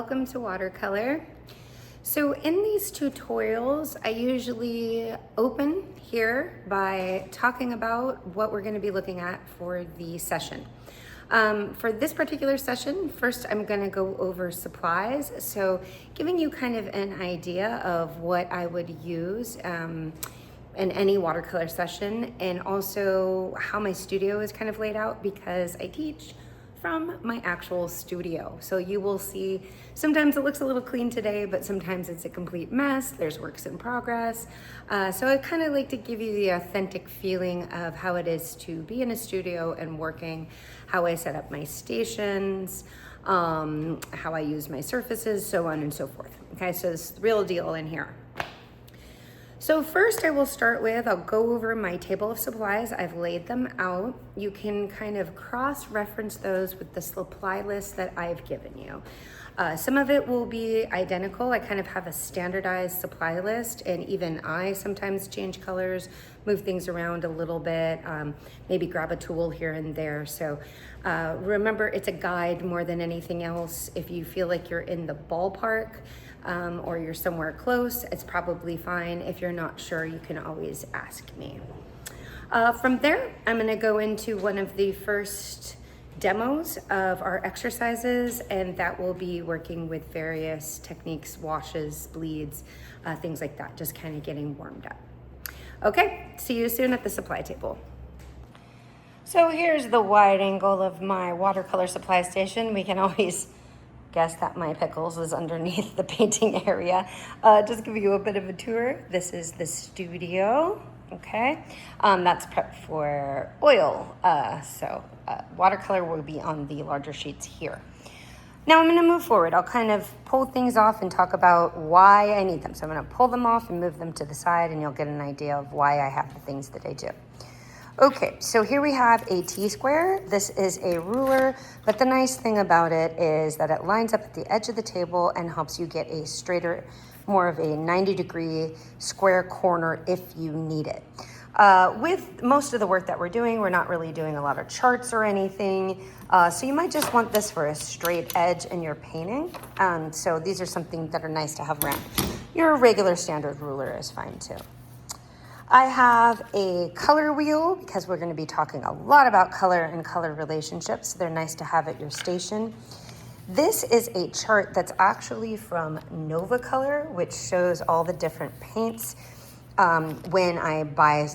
welcome to Watercolor. So in these tutorials, I usually open here by talking about what we're going to be looking at for the session. For this particular session, first I'm going to go over supplies, so giving you kind of an idea of what I would use in any watercolor session, and also how my studio is kind of laid out because I teach from my actual studio. So you will see sometimes it looks a little clean today, but sometimes it's a complete mess. There's works in progress. So I kind of like to give you the authentic feeling of how it is to be in a studio and working, how I set up my stations, how I use my surfaces, so on and so forth. Okay, so it's the real deal in here. So first I will start with, I'll go over my table of supplies. I've laid them out. You can kind of cross-reference those with the supply list that I've given you. Some of it will be identical. I kind of have a standardized supply list, and even I sometimes change colors, move things around a little bit, maybe grab a tool here and there. So remember, it's a guide more than anything else. If you feel like you're in the ballpark, or you're somewhere close, it's probably fine. If you're not sure, you can always ask me. From there, I'm gonna go into one of the first demos of our exercises, and that will be working with various techniques, washes, bleeds, things like that, just kind of getting warmed up. Okay, see you soon at the supply table. So here's the wide angle of my watercolor supply station. We can always guess that my pickles is underneath the painting area. Just give you a bit of a tour. This is the studio, okay? That's prepped for oil, so watercolor will be on the larger sheets here. Now I'm gonna move forward. I'll kind of pull things off and talk about why I need them. So I'm gonna pull them off and move them to the side, and you'll get an idea of why I have the things that I do. Okay, so here we have a T-square. This is a ruler, but the nice thing about it is that it lines up at the edge of the table and helps you get a straighter, more of a 90-degree square corner if you need it. With most of the work that we're doing, we're not really doing a lot of charts or anything, so you might just want this for a straight edge in your painting. So these are something that are nice to have around. Your regular standard ruler is fine too. I have a color wheel because we're going to be talking a lot about color and color relationships. They're nice to have at your station. This is a chart that's actually from Watercolor, which shows all the different paints when I buy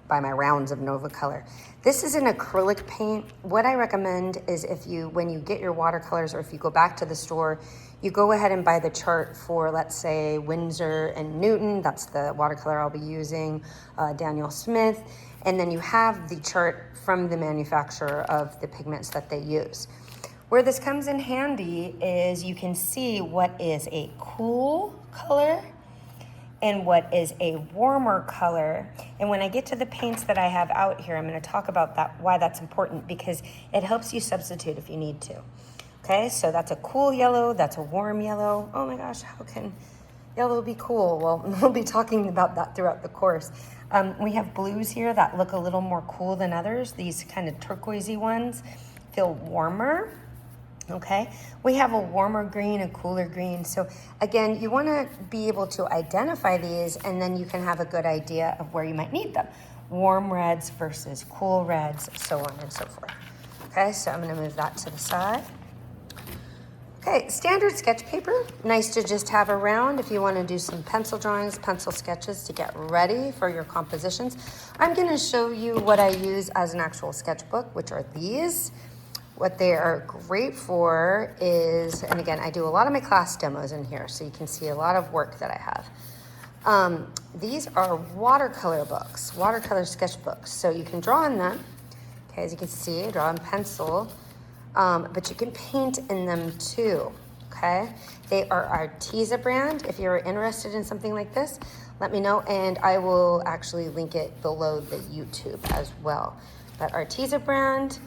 my rounds of Watercolor. This is an acrylic paint. What I recommend is when you get your watercolors, or if you go back to the store, you go ahead and buy the chart for, let's say, Winsor and Newton. That's the watercolor I'll be using, Daniel Smith. And then you have the chart from the manufacturer of the pigments that they use. Where this comes in handy is you can see what is a cool color and what is a warmer color. And when I get to the paints that I have out here, I'm gonna talk about that, why that's important, because it helps you substitute if you need to. Okay, so that's a cool yellow, that's a warm yellow. Oh my gosh, how can yellow be cool? Well, we'll be talking about that throughout the course. We have blues here that look a little more cool than others. These kind of turquoisey ones feel warmer. Okay, we have a warmer green, a cooler green. So again, you wanna be able to identify these, and then you can have a good idea of where you might need them. Warm reds versus cool reds, so on and so forth. Okay, so I'm gonna move that to the side. Okay, standard sketch paper, nice to just have around if you want to do some pencil drawings, pencil sketches to get ready for your compositions. I'm going to show you what I use as an actual sketchbook, which are these. What they are great for is, and again, I do a lot of my class demos in here, so you can see a lot of work that I have. These are watercolor books, watercolor sketchbooks, so you can draw in them. Okay, as you can see, draw in pencil. But you can paint in them too, okay? They are Arteza brand. If you're interested in something like this, let me know, and I will actually link it below the YouTube as well. But Arteza brand,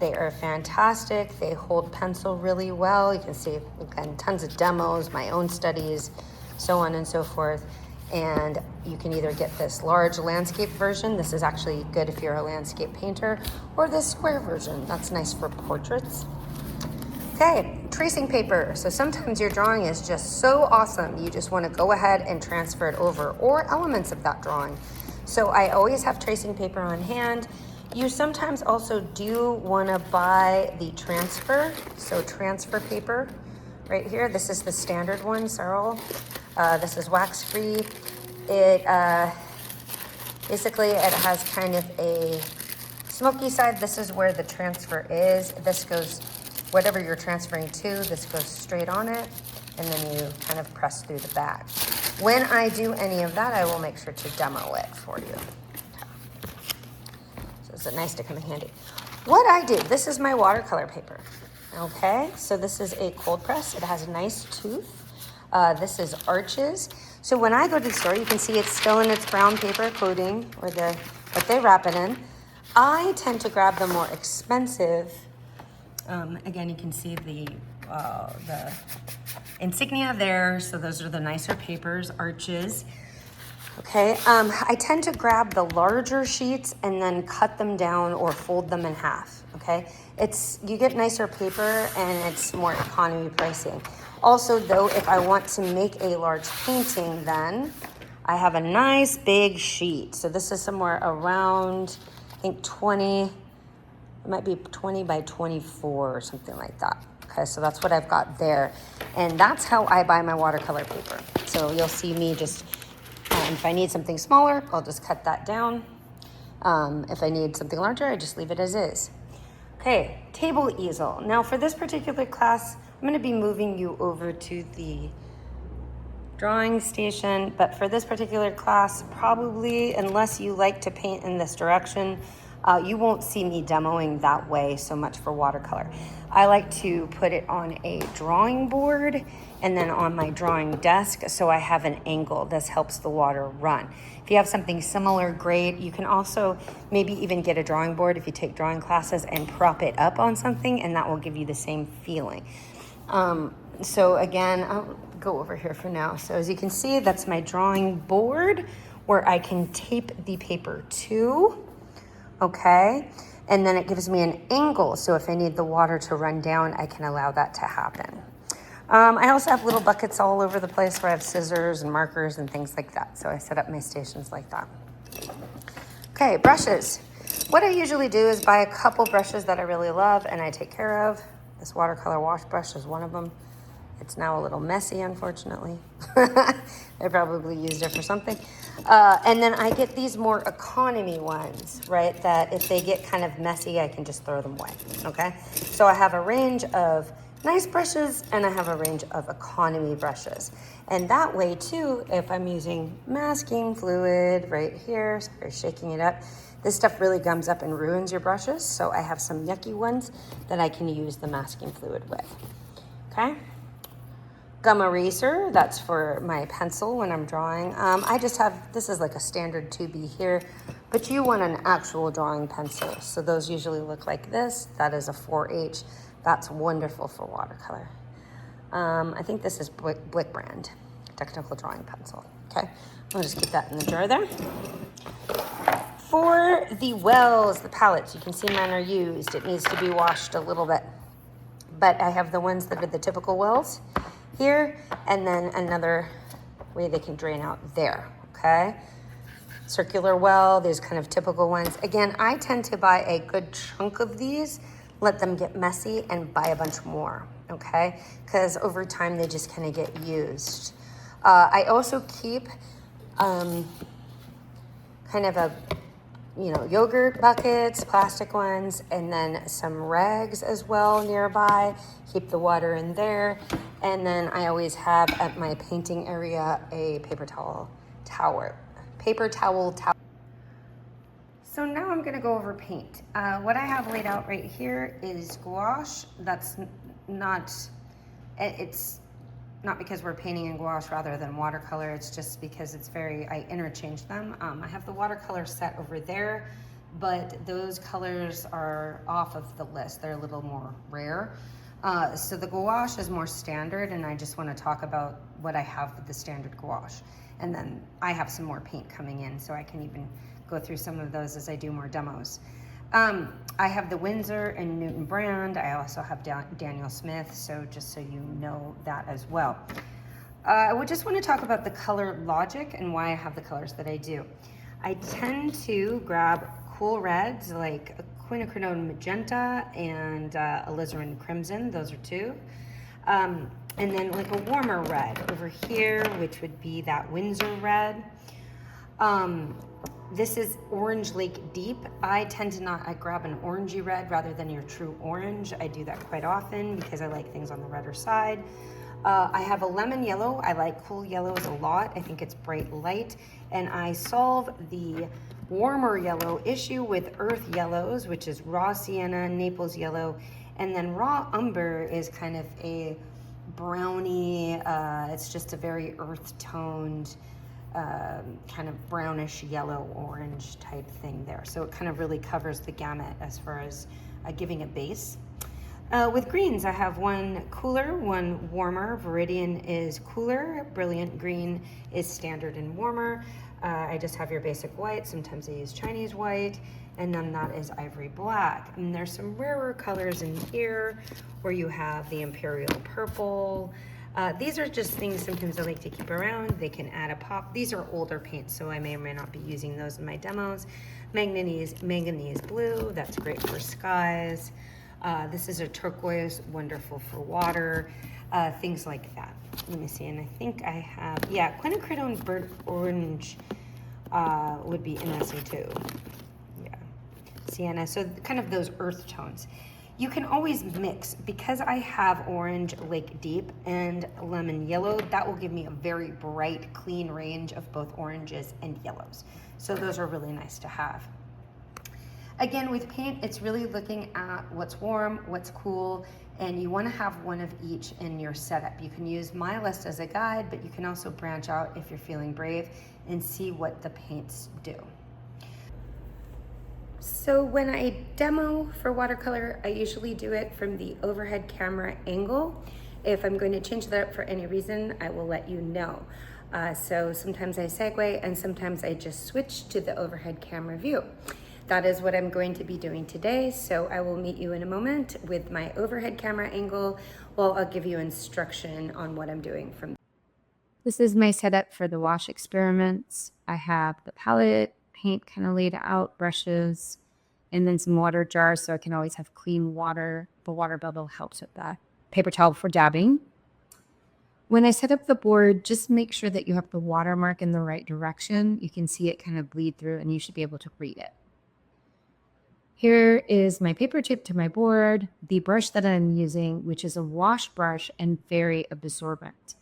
they are fantastic. They hold pencil really well. You can see, again, tons of demos, my own studies, so on and so forth. And you can either get this large landscape version. This is actually good if you're a landscape painter, or this square version. That's nice for portraits. Okay, tracing paper. So sometimes your drawing is just so awesome, you just want to go ahead and transfer it over, or elements of that drawing. So I always have tracing paper on hand. You sometimes also do want to buy the transfer, so transfer paper right here. This is the standard one, Searle. This is wax free. It basically it has kind of a smoky side. This is where the transfer is. This goes, whatever you're transferring to, this goes straight on it, and then you kind of press through the back. When I do any of that, I will make sure to demo it for you. So it's nice to come in handy. What I do, this is my watercolor paper. Okay, so this is a cold press. It has a nice tooth. This is Arches. So when I go to the store, you can see it's still in its brown paper coating, or what they wrap it in. I tend to grab the more expensive. Again, you can see the insignia there. So those are the nicer papers, Arches. Okay, I tend to grab the larger sheets and then cut them down or fold them in half. Okay, you get nicer paper and it's more economy pricing. Also, though, if I want to make a large painting, then I have a nice big sheet. So this is somewhere around, I think 20, it might be 20 by 24 or something like that. Okay, so that's what I've got there. And that's how I buy my watercolor paper. So you'll see me just, if I need something smaller, I'll just cut that down. If I need something larger, I just leave it as is. Okay, table easel. Now for this particular class, I'm gonna be moving you over to the drawing station, but for this particular class, probably, unless you like to paint in this direction, you won't see me demoing that way so much for watercolor. I like to put it on a drawing board and then on my drawing desk so I have an angle. This helps the water run. If you have something similar, great. You can also maybe even get a drawing board if you take drawing classes and prop it up on something, and that will give you the same feeling. So again, I'll go over here for now. So as you can see, that's my drawing board where I can tape the paper to. Okay, and then it gives me an angle, so if I need the water to run down, I can allow that to happen. I also have little buckets all over the place where I have scissors and markers and things like that, so I set up my stations like that. Okay, brushes. What I usually do is buy a couple brushes that I really love and I take care of. This watercolor wash brush is one of them. It's now a little messy, unfortunately. I probably used it for something. And then I get these more economy ones, right? That if they get kind of messy, I can just throw them away, okay? So I have a range of nice brushes and I have a range of economy brushes. And that way too, if I'm using masking fluid right here, sorry, shaking it up, this stuff really gums up and ruins your brushes. So I have some yucky ones that I can use the masking fluid with, okay? Gum eraser, that's for my pencil when I'm drawing. I just have, this is like a standard 2B here, but you want an actual drawing pencil. So those usually look like this. That is a 4H. That's wonderful for watercolor. I think this is Blick brand, technical drawing pencil, okay? I'll just keep that in the drawer there. For the wells, the palettes, you can see mine are used. It needs to be washed a little bit, but I have the ones that are the typical wells here, and then another way they can drain out there, okay? Circular well, these kind of typical ones. Again, I tend to buy a good chunk of these, let them get messy, and buy a bunch more, okay? Because over time, they just kind of get used. I also keep kind of a, yogurt buckets, plastic ones, and then some rags as well nearby. Keep the water in there. And then I always have at my painting area a paper towel tower. So now I'm gonna go over paint. What I have laid out right here is gouache. That's not, it's not because we're painting in gouache rather than watercolor. It's just because it's I interchange them. I have the watercolor set over there, but those colors are off of the list. They're a little more rare. So the gouache is more standard, and I just want to talk about what I have with the standard gouache. And then I have some more paint coming in, so I can even go through some of those as I do more demos. I have the Windsor and Newton brand. I also have Daniel Smith, so just so you know that as well. I would just want to talk about the color logic and why I have the colors that I do. I tend to grab cool reds like quinacridone magenta and alizarin crimson. Those are two. And then like a warmer red over here, which would be that Windsor red. This is Orange Lake Deep. I tend to I grab an orangey red rather than your true orange. I do that quite often because I like things on the redder side. I have a lemon yellow. I like cool yellows a lot. I think it's bright light. And I solve the warmer yellow issue with earth yellows, which is raw sienna, Naples yellow, and then raw umber is kind of a brownie. It's just a very earth toned, kind of brownish yellow orange type thing there. So it kind of really covers the gamut as far as giving a base. With greens, I have one cooler, one warmer. Viridian is cooler, Brilliant Green is standard and warmer. I just have your basic white. Sometimes I use Chinese white, and then that is Ivory Black. And there's some rarer colors in here where you have the Imperial Purple. These are just things sometimes I like to keep around. They can add a pop. These are older paints, so I may or may not be using those in my demos. Manganese Blue, that's great for skies. This is a turquoise, wonderful for water, things like that. Let me see, and I think I have, yeah, quinacridone burnt orange would be interesting too. Yeah, sienna, so kind of those earth tones. You can always mix, because I have Orange Lake Deep and lemon yellow, that will give me a very bright, clean range of both oranges and yellows. So those are really nice to have. Again, with paint, it's really looking at what's warm, what's cool, and you want to have one of each in your setup. You can use my list as a guide, but you can also branch out if you're feeling brave and see what the paints do. So when I demo for watercolor, I usually do it from the overhead camera angle. If I'm going to change that up for any reason, I will let you know. So sometimes I segue and sometimes I just switch to the overhead camera view. That is what I'm going to be doing today. So I will meet you in a moment with my overhead camera angle while I'll give you instruction on what I'm doing from. This is my setup for the wash experiments. I have the palette, paint kind of laid out, brushes, and then some water jars so I can always have clean water. The water bottle helps with that. Paper towel for dabbing. When I set up the board, just make sure that you have the watermark in the right direction. You can see it kind of bleed through and you should be able to read it. Here is my paper tip to my board, the brush that I'm using, which is a wash brush and very absorbent.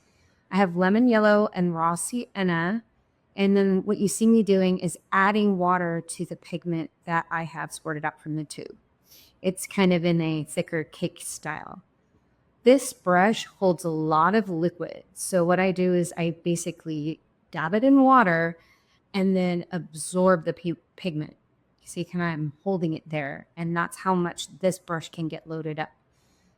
I have lemon yellow and raw sienna, and then what you see me doing is adding water to the pigment that I have squirted out from the tube. It's kind of in a thicker cake style. This brush holds a lot of liquid, so what I do is I basically dab it in water and then absorb the pigment. See, kind of I'm holding it there, and that's how much this brush can get loaded up.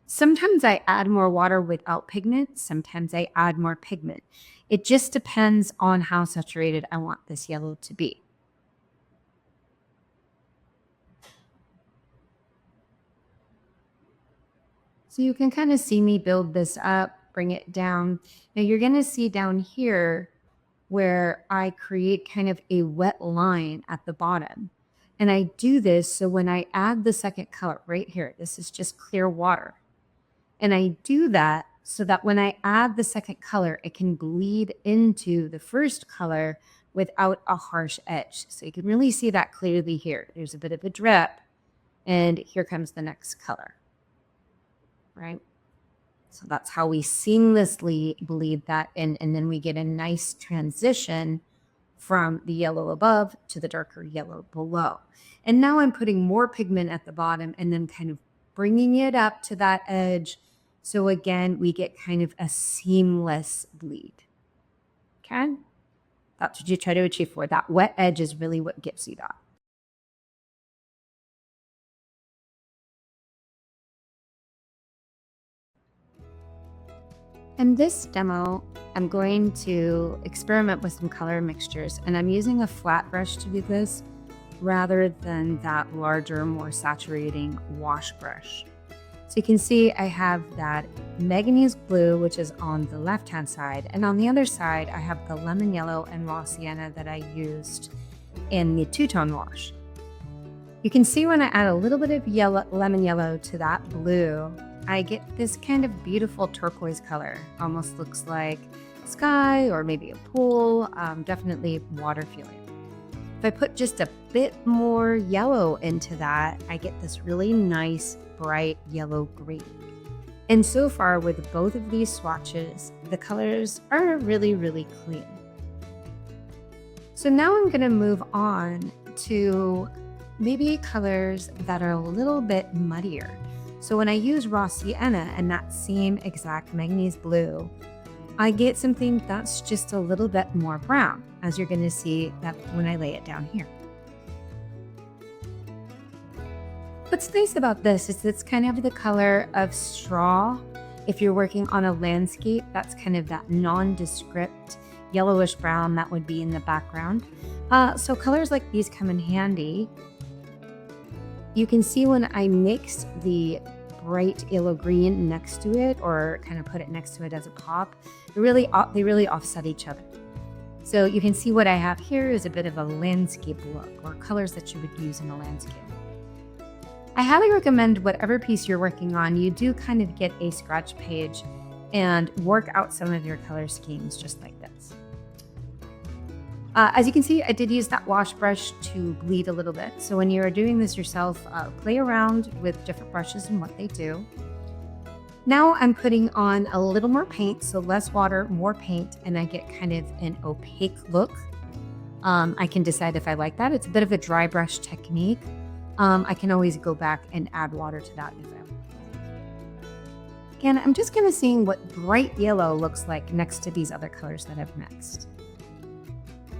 Sometimes I add more water without pigment. Sometimes I add more pigment. It just depends on how saturated I want this yellow to be. So you can kind of see me build this up, bring it down. Now you're going to see down here where I create kind of a wet line at the bottom. And I do this so when I add the second color right here, this is just clear water. And I do that so that when I add the second color, it can bleed into the first color without a harsh edge. So you can really see that clearly here. There's a bit of a drip, and here comes the next color, right? So that's how we seamlessly bleed that in, and then we get a nice transition from the yellow above to the darker yellow below. And now I'm putting more pigment at the bottom and then kind of bringing it up to that edge. So again, we get kind of a seamless bleed. Okay? That's what you try to achieve for. That wet edge is really what gives you that. In this demo, I'm going to experiment with some color mixtures, and I'm using a flat brush to do this. rather than that larger, more saturating wash brush. So you can see I have that manganese blue, which is on the left-hand side, and on the other side, I have the lemon yellow and raw sienna that I used in the two-tone wash. You can see when I add a little bit of lemon yellow to that blue, I get this kind of beautiful turquoise color. Almost looks like sky or maybe a pool, definitely water feeling. If I put just a bit more yellow into that, I get this really nice, bright yellow green. And so far with both of these swatches, the colors are really, really clean. So now I'm gonna move on to maybe colors that are a little bit muddier. So when I use raw sienna and that same exact manganese blue, I get something that's just a little bit more brown, as you're gonna see that when I lay it down here. What's nice about this is it's kind of the color of straw. If you're working on a landscape, that's kind of that nondescript yellowish brown that would be in the background. So colors like these come in handy. You can see when I mix the bright yellow green next to it, or kind of put it next to it as a pop, they really offset each other. So you can see what I have here is a bit of a landscape look, or colors that you would use in a landscape. I highly recommend whatever piece you're working on, you do kind of get a scratch page and work out some of your color schemes just like this. As you can see, I did use that wash brush to bleed a little bit. So when you're doing this yourself, play around with different brushes and what they do. Now I'm putting on a little more paint, so less water, more paint, and I get kind of an opaque look. I can decide if I like that. It's a bit of a dry brush technique. I can always go back and add water to that if I want. Again, I'm just kind of seeing what bright yellow looks like next to these other colors that I've mixed.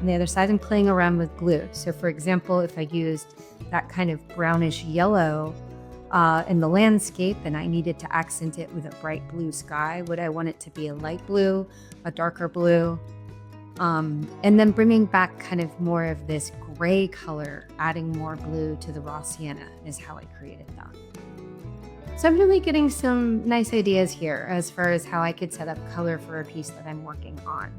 On the other side, I'm playing around with glue. So for example, if I used that kind of brownish yellow in the landscape and I needed to accent it with a bright blue sky, would I want it to be a light blue, a darker blue? And then bringing back kind of more of this gray color, adding more blue to the raw sienna is how I created that. So I'm really getting some nice ideas here as far as how I could set up color for a piece that I'm working on.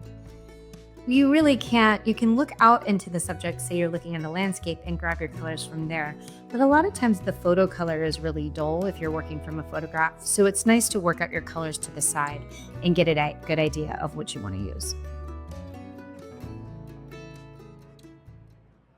You really can't, you can look out into the subject, say you're looking at a landscape, and grab your colors from there. But a lot of times the photo color is really dull if you're working from a photograph. So it's nice to work out your colors to the side and get a good idea of what you want to use.